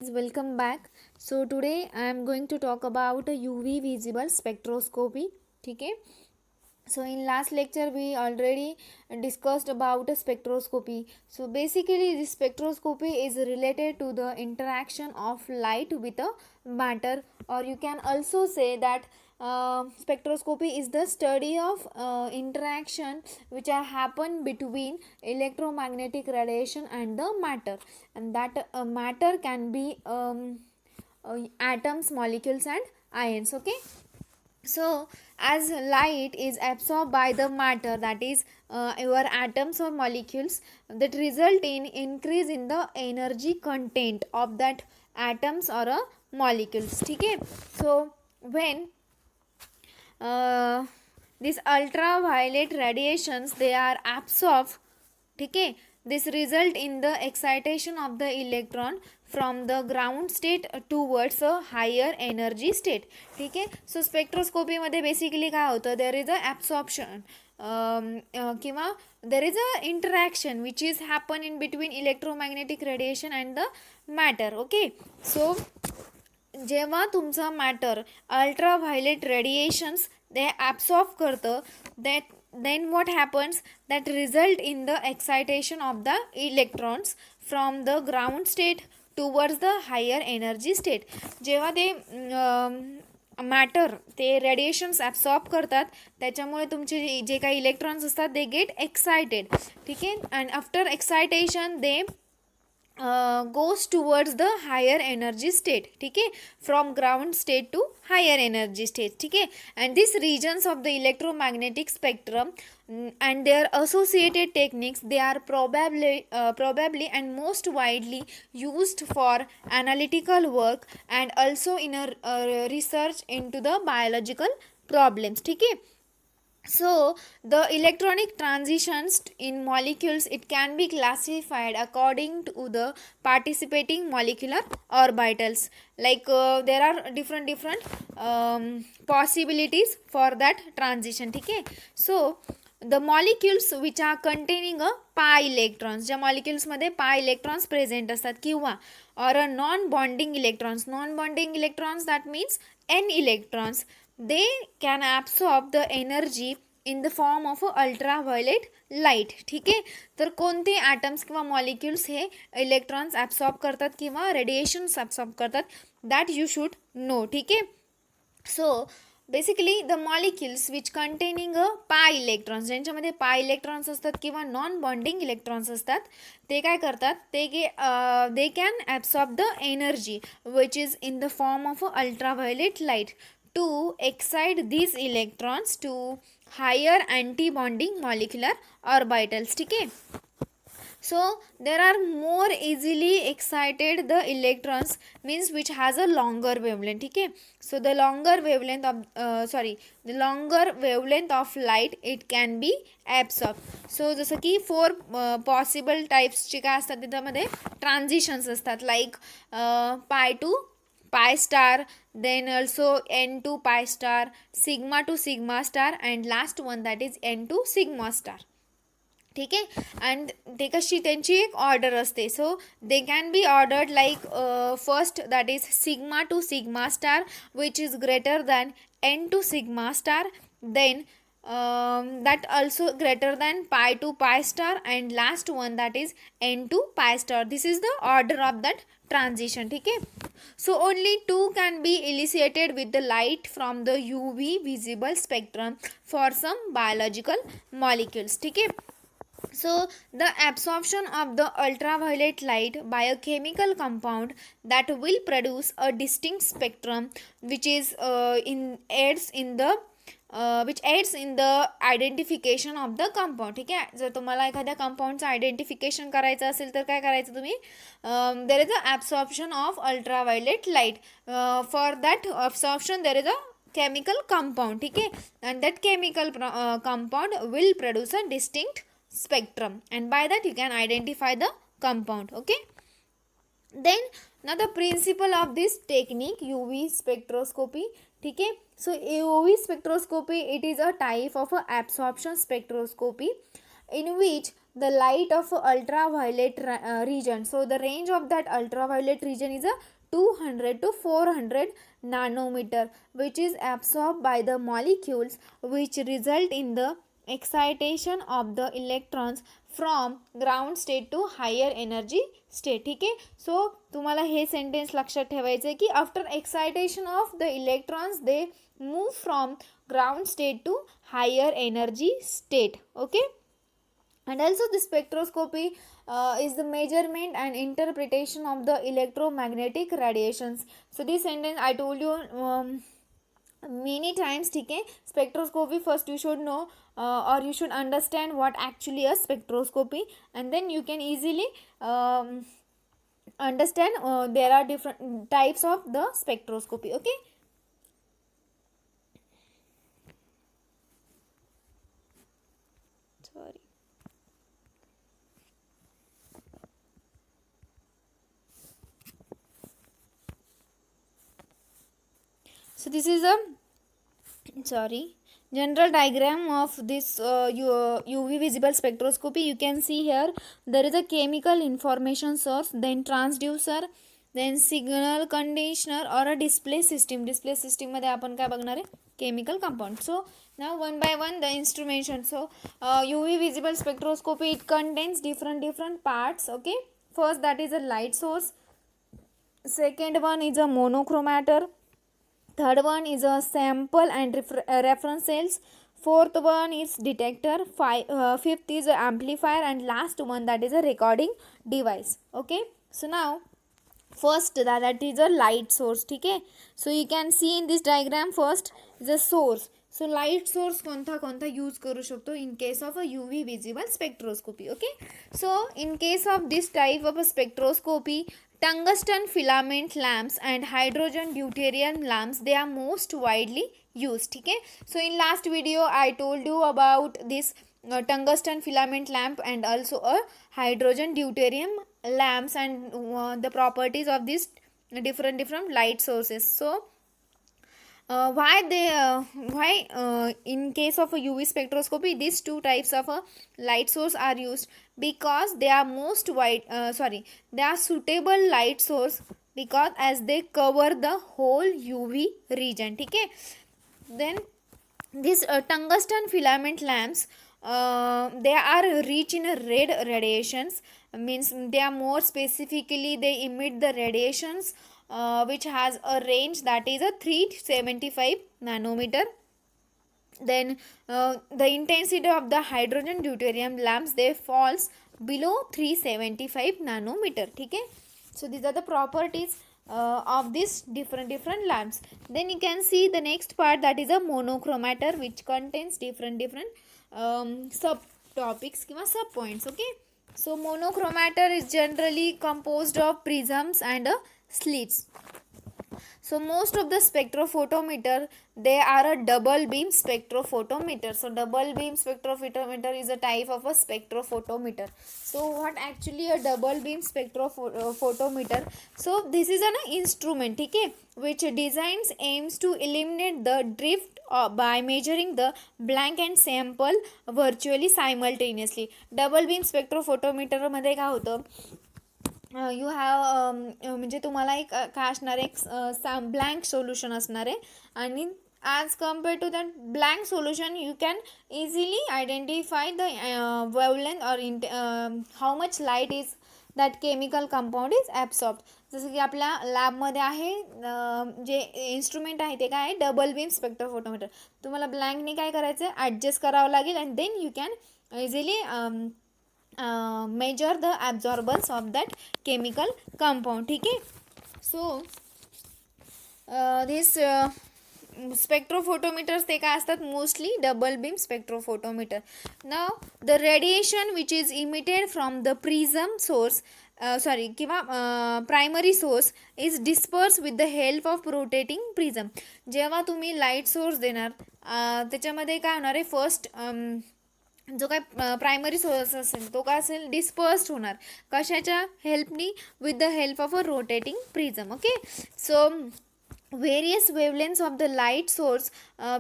Welcome back. So today I am going to talk about a UV visible spectroscopy. Okay. So in last lecture we already discussed about a spectroscopy. So basically this spectroscopy is related to the interaction of light with a matter, or you can also say that spectroscopy is the study of interaction which are happen between electromagnetic radiation and the matter, and that matter can be atoms, molecules and ions. Okay. So as light is absorbed by the matter, that is your atoms or molecules, that result in increase in the energy content of that atoms or molecules. Okay. So when uh, these ultraviolet radiations they are absorbed, okay, this result in the excitation of the electron from the ground state towards a higher energy state. ठीक आहे. सो स्पेक्ट्रोस्कोपीमध्ये basically काय होतं, देर is a absorption किंवा there is a interaction which is happen in between electromagnetic radiation and the matter. Okay. So जेव्हा तुमचा matter ultraviolet radiations ते absorb करतं, that then what happens, that result in the excitation of the electrons from the ground state towards the higher energy state. जेव्हा ते matter ते radiations absorb करतात, त्याच्यामुळे तुमचे जे काही इलेक्ट्रॉन्स असतात दे गेट एक्सायटेड. ठीक आहे. And after excitation they goes towards the higher energy state. ठीक है. From ground state to higher energy state. ठीक है. And these regions of the electromagnetic spectrum and their associated techniques, they are probably and most widely used for analytical work and also in a research into the biological problems. ठीक है. So the electronic transitions in molecules, it can be classified according to the participating molecular orbitals. Like there are different possibilities for that transition. Okay. So the molecules which are containing a pi electrons, ज्या molecules मध्ये pi electrons present असतात, किंवा or a non bonding electrons, that means n electrons, they can absorb the energy in the form of ultraviolet light. ठीक आहे. तर कोणते atoms किंवा molecules हे electrons absorb करतात किंवा रेडिएशन्स ॲब्सॉर्ब करतात, दॅट यू शूड नो. ठीक आहे. So basically the molecules which containing a pi electrons, ज्यांच्यामध्ये पाय इलेक्ट्रॉन्स असतात किंवा नॉन बॉन्डिंग इलेक्ट्रॉन्स असतात, ते काय करतात, they can absorb the energy which is in the form of ultraviolet light to excite these electrons to higher anti-bonding molecular orbitals. ठीक है. So there are more easily excited the electrons, means which has a longer wavelength. ठीक है. So the longer wavelength of light, it can be absorbed. So जसं की 4 possible types चे काय असतात, त्याच्यामध्ये ट्रान्झिशन्स असतात, like pi two pi star, then also n to pi star, sigma to sigma star, and last one that is n to sigma star. ठीक आहे. And ते कशी त्यांची एक ऑर्डर असते. So they can be ordered like first that is sigma to sigma star which is greater than n to sigma star, then that also greater than pi to pi star, and last one that is n to pi star. This is the order of that transition. ठीक है. So only two can be elicited with the light from the UV visible spectrum for some biological molecules. ठीक है. So the absorption of the ultraviolet light by a chemical compound that will produce a distinct spectrum which is aids in the which aids in the identification of the compound. ठीक आहे. जर तुम्हाला एखाद्या कंपाऊंडचं identification करायचं असेल तर काय करायचं तुम्ही, देर is a absorption of ultraviolet light. For that absorption there is a chemical compound. ठीक आहे. and that chemical compound will produce a distinct spectrum, and by that you can identify the compound. Okay. Then now the principle of this technique, UV spectroscopy. ठीक है. So UV spectroscopy, it is a type of a absorption spectroscopy in which the light of ultraviolet region. So the range of that ultraviolet region is a 200 to 400 nanometer, which is absorbed by the molecules, which result in the excitation of the electrons from ground state to higher energy state. ठीक आहे. सो तुम्हाला हे sentence लक्षात ठेवायचं आहे की after excitation of the electrons they move from ground state to higher energy state. Okay. And also the spectroscopy is the measurement and interpretation of the electromagnetic radiations. So this sentence I told you many times. ठीक है. Spectroscopy, first you should know or you should understand what actually a spectroscopy, and then you can easily understand there are different types of the spectroscopy. Okay. Sorry. So this is a general diagram of this UV visible spectroscopy. You can see here there is a chemical information source, then transducer, then signal conditioner or a display system. Display system मध्ये आपण काय बघणार आहे? Chemical compound. So now one by one the instrumentation. So UV visible spectroscopy, it contains different parts. Okay. First, that is a light source. Second one is a monochromator. Third one is a sample and reference cells. Fourth one is detector. Fifth is a amplifier, and last one, that is a recording device. Okay. So now first that is a light source. Okay. So you can see in this diagram, first is a source. So light source कोणता use करू शकतो in case of a UV visible spectroscopy. Okay. So in case of this type of a spectroscopy, tungsten filament lamps and hydrogen deuterium lamps, they are most widely used. Okay. So in last video I told you about this tungsten filament lamp and also a hydrogen deuterium lamps and the properties of these different light sources. So why in case of a UV spectroscopy these two types of a light source are used? Because they are they are suitable light source because as they cover the whole UV region. Okay. Then these tungsten filament lamps, they are rich in red radiations, means they are more specifically they emit the radiations which has a range that is a 375 nanometer. Then the intensity of the hydrogen deuterium lamps, they falls below 375 nanometer. Okay. So these are the properties of these different lamps. Then you can see the next part, that is a monochromator, which contains different subtopics or sub points. Okay. So monochromator is generally composed of prisms and slits. So most of the spectrophotometer, they are a double beam spectrophotometer. So double beam spectrophotometer is a type of a spectrophotometer. So what actually a double beam spectrophotometer? So this is an instrument, okay, which designs aims to eliminate the drift by measuring the blank and sample virtually simultaneously. Double beam spectrophotometer मध्ये काय होतं? You have म्हणजे तुम्हाला एक काय असणार, एक blank solution असणार आहे, आणि as compare to that blank solution you can easily identify the wavelength और how much light is that chemical compound is absorb. जसं की आपल्या लॅबमध्ये आहे जे इन्स्ट्रुमेंट आहे ते काय आहे, डबल बीम स्पेक्ट्रोफोटोमीटर. तुम्हाला ब्लँकने काय करायचं आहे, ॲडजस्ट करावं लागेल, and then you can easily measure the absorbance of that chemical compound. ठीक आहे. So this spectrophotometers ते काय असतात, mostly double beam spectrophotometer. Now the radiation which is emitted from the prism source किंवा primary source is disperse with the help of rotating prism. जेव्हा तुम्ही light source देणार त्याच्यामध्ये काय होणार आहे, फर्स्ट जो काय प्रायमरी सोर्स असेल तो काय असेल, डिस्पर्स्ड होणार. कशाच्या हेल्पनी? With the help of a rotating prism. Okay. So various wavelengths of the light source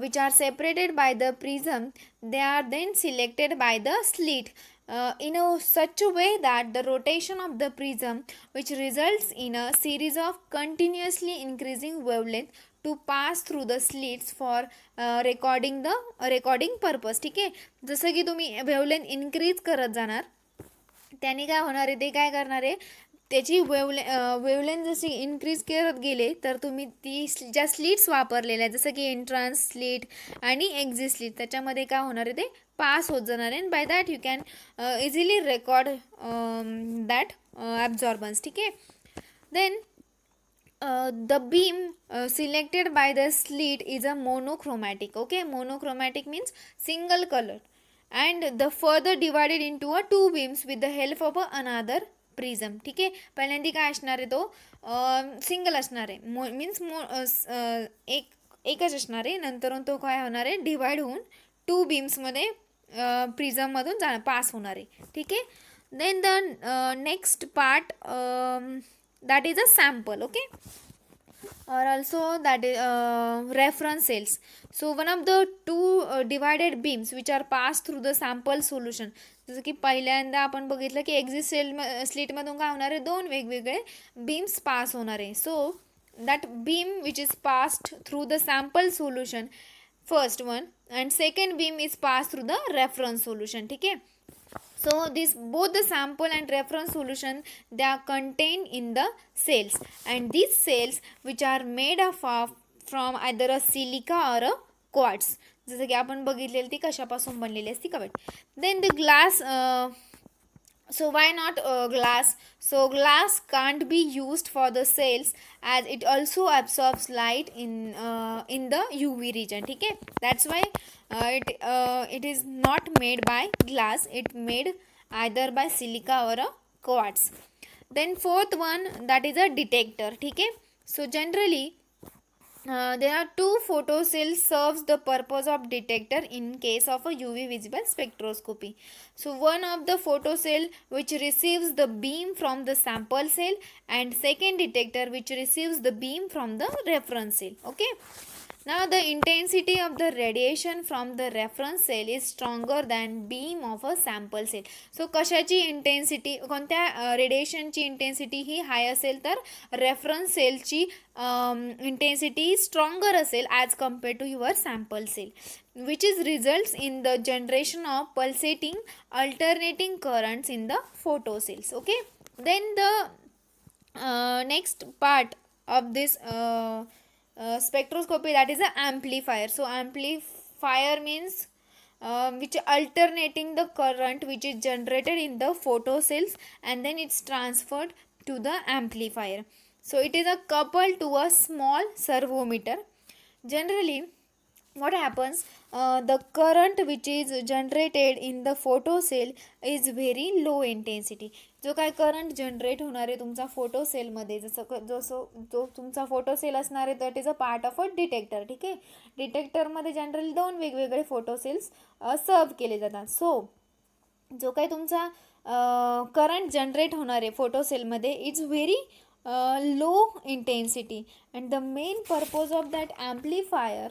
which are separated by the prism, they are then selected by the slit. in a such a way that the rotation of the prism, which results in a series of continuously increasing wavelength to pass through the slits for recording purpose. ठीक आहे, जसं की तुम्ही wavelength increase करत जाणार त्याने काय होणार आहे, ते काय करणार आहे, त्याची वेवलेंथ जशी इन्क्रीज करत गेले तर तुम्ही ज्या स्लिट्स वापरलेल्या जसं की एंट्रान्स स्लिट आणि एक्झिट स्लिट त्याच्यामध्ये काय होणार आहे, ते पास होत जाणार आहे. By that you can easily record that absorbance. ठीक आहे. Then the beam selected by the slit is a monochromatic. Okay, monochromatic means single color, and the further divided into a two beams with the help of another prism. ठीक आहे, पहिल्यांदा काय असणार आहे, तो single असणार आहे, मीन्स एकच असणार आहे, नंतर तो काय होणार आहे, डिवाइड होऊन टू बीम्समध्ये प्रिझममधून पास होणार आहे. ठीक आहे. Then the next part that is a sample. Okay, or also that is reference cells. So one of the two divided beams which are passed through the sample solution. जसं की पहिल्यांदा आपण बघितलं की एक्झिट स्लिटमधून काय होणार आहे, दोन वेगवेगळे बीम्स पास होणार आहे. So that beam which is passed through the sample solution, first one, and second beam is pass through the reference solution. ठीक आहे. So this both the sample and reference solution, they are contained in the cells, and these cells which are made of from either a silica or a quartz. जसं की आपण बघितलेली ती कशापासून बनलेली असती का बेट. Then the glass, so why not glass? So glass can't be used for the cells as it also absorbs light in the UV region. ठीक है, that's why it is not made by glass, it made either by silica or a quartz. Then fourth one, that is a detector. ठीक है. So generally there are two photocells serves the purpose of detector in case of a UV visible spectroscopy. So one of the photocell which receives the beam from the sample cell, and second detector which receives the beam from the reference cell. Okay. Now the intensity of the radiation from the reference cell is stronger than beam of a sample cell. So कशाची intensity, कोणत्या रेडिएशनची intensity ही high असेल तर reference सेलची intensity stronger असेल as compare to your sample cell, which is results in the generation of pulsating alternating currents in the photocells. Okay. Then the next part of this spectroscopy, that is an amplifier. So amplifier means which alternating the current which is generated in the photocells and then it's transferred to the amplifier. So it is a coupled to a small servometer. Generally what happens, the current which is generated in the photocell is very low intensity. जो काय current generate होणार आहे तुमचा फोटोसेलमध्ये, जो तुमचा photocell असणार आहे that is a part of a detector. ठीक आहे. डिटेक्टरमध्ये जनरली दोन वेगवेगळे फोटोसेल्स सर्व केले जातात. सो जो काही तुमचा करंट जनरेट होणार आहे फोटोसेलमध्ये it's very low intensity, and the main purpose of that amplifier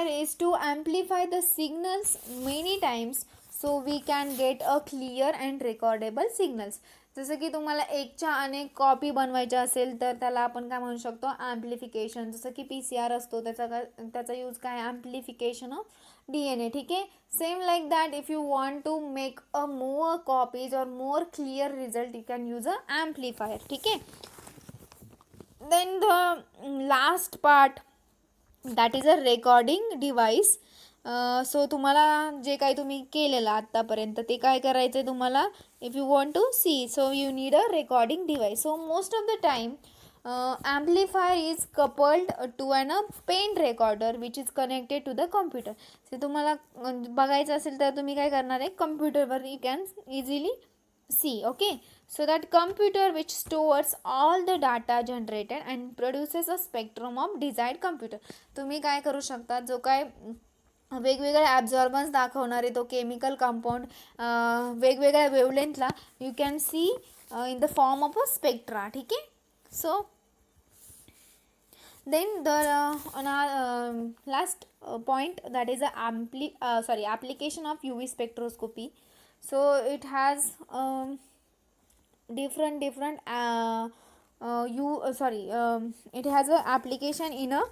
is to amplify the signals many times so we can get a clear and recordable signals. जसं की तुम्हाला एकच्या अनेक कॉपी बनवायच्या असेल तर त्याला आपण काय म्हणू शकतो, ॲम्प्लिफिकेशन. जसं की PCR असतो त्याचा यूज काय, ॲम्प्लिफिकेशन ऑफ DNA. ठीक आहे. Same like that if you want to make a more copies और more clear result you can use a amplifier. ठीक आहे. Then the last part, that is a recording device. So तुम्हाला जे काही तुम्ही केलेलं आत्तापर्यंत ते काय करायचं आहे तुम्हाला, if you want to see, so you need a recording device. So most of the time amplifier is coupled to an pen recorder which is connected to the computer. ते तुम्हाला बघायचं असेल तर तुम्ही काय करणार आहे, कम्प्युटरवर you can easily see. Okay, so that computer which stores all the data generated and produces a spectrum of desired computer. तुम्ही काय करू शकता, जो काय वेगवेगळे ॲब्झॉर्बन्स दाखवणारे तो केमिकल कंपाऊंड वेगवेगळ्या वेवलेंथला you can see in the form of a spectra. ठीक आहे. So Then the last point, that is the application of UV spectroscopy. So it has different you sorry it has a application in a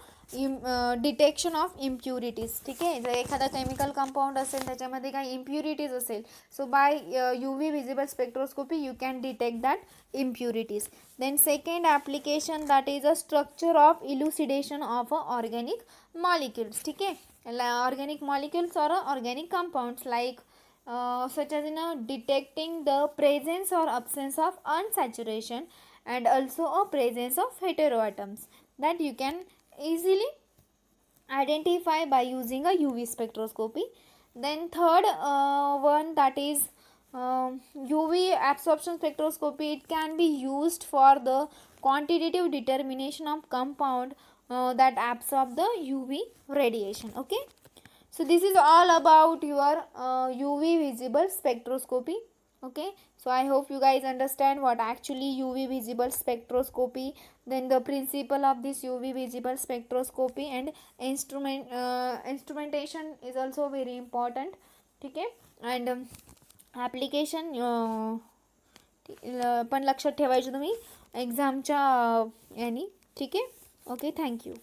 detection of impurities. ठीक आहे, जर एखादा chemical compound असेल त्याच्यामध्ये काही impurities असेल, so by U V visible spectroscopy you can detect that impurities. Then second application, that is a structure of elucidation of a organic molecules. ठीक आहे, ऑर्गॅनिक मॉलिक्युल्स और organic compounds like such as in detecting the presence or absence of unsaturation and also a presence of heteroatoms that you can easily identify by using a UV spectroscopy. Then third one, that is UV absorption spectroscopy. It can be used for the quantitative determination of compound that absorb the UV radiation. Okay, so this is all about your UV visible spectroscopy. Okay, so I hope you guys understand what actually UV visible spectroscopy, then the principle of this UV visible spectroscopy, and instrumentation is also very important. ठीक आहे, and application पण लक्षात ठेवायचे तुम्ही एक्झामच्या यानी. ठीक आहे, okay, thank you.